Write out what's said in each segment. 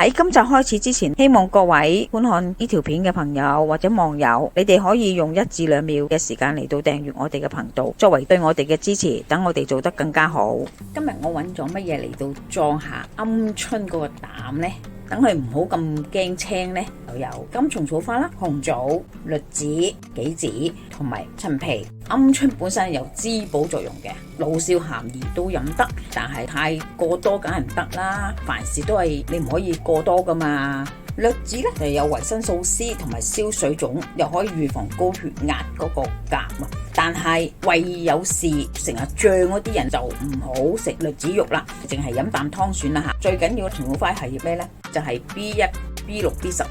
喺今集開始之前，希望各位觀看呢條片嘅朋友或者網友，你哋可以用1至2秒嘅時間嚟到訂閱我哋嘅頻道，作為對我哋嘅支持，等我哋做得更加好。今日我揾咗乜嘢嚟到裝下鵪鶉嗰個膽呢？等佢唔好咁驚青呢，就有金蟲草花啦、紅棗、栗子、杞子同埋陳皮。鵪鶉本身有滋補作用嘅，老少咸宜都飲得，但係太過多梗係唔得啦。凡事都係你唔可以過多噶嘛。栗子咧就有維生素 C 同埋消水腫，又可以預防高血壓嗰個鉀啊。但係胃有事成日脹嗰啲人就唔好食栗子肉啦，淨係飲啖湯算啦吓。最緊要嘅蟲草花係咩呢？就係 B1、B6、B12。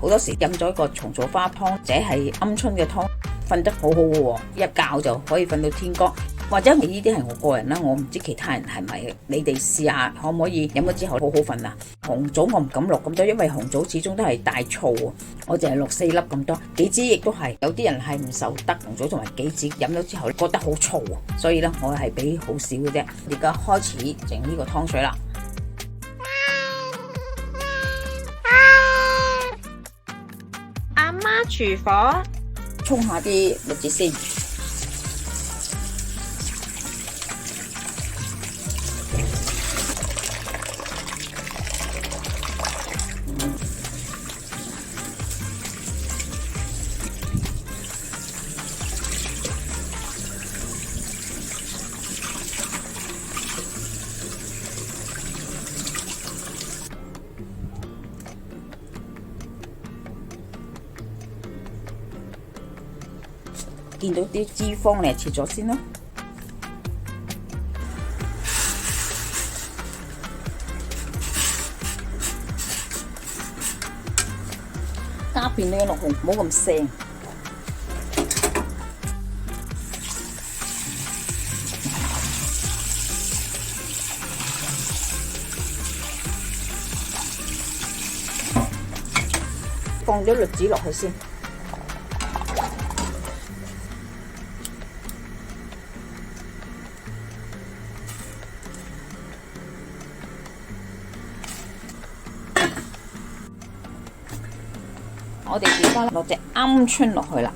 好多時飲咗一個蟲草花湯，或者係鵪鶉嘅湯，瞓得好好嘅，一覺就可以瞓到天光。或者呢啲係我個人啦，我唔知其他人係咪，你哋試下可唔可以飲咗之後好好瞓啊？紅棗我唔敢落咁多，因為紅棗始終都係大醋，我淨係落4粒咁多。杞子亦都係，有啲人係唔受得紅棗同埋杞子飲咗之後覺得好醋，所以咧我係俾好少嘅啫。而家開始整呢個湯水啦。阿媽廚房，沖下啲栗子先。見到啲脂肪你切咗先啦，加片呢落去，唔好咁腥。放咗栗子落去先。我哋而家落隻鵪鶉落去啦，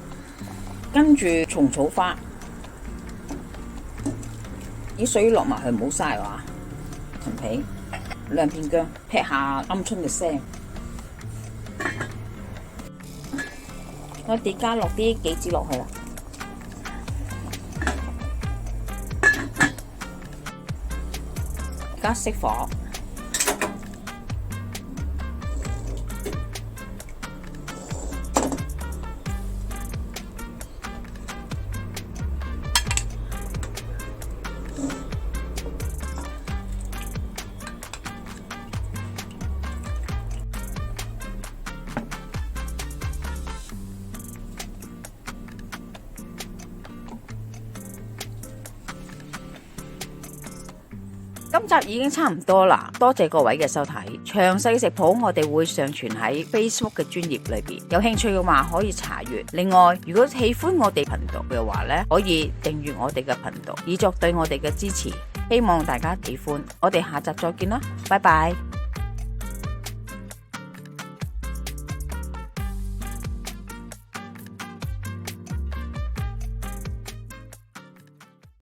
跟住蟲草花，啲水落埋去唔好嘥喎。陳皮、2片薑，劈下鵪鶉嘅腥。我哋加落啲杞子落去啦，而家熄火。今集已經差唔多啦，多謝各位嘅收睇。詳細食譜我哋會上傳喺 Facebook 嘅專頁裏邊，有興趣嘅話可以查閱。另外，如果喜歡我哋頻道嘅話呢，可以訂閱我哋嘅頻道，以作對我哋嘅支持。希望大家喜歡，我哋下集再見啦，拜拜。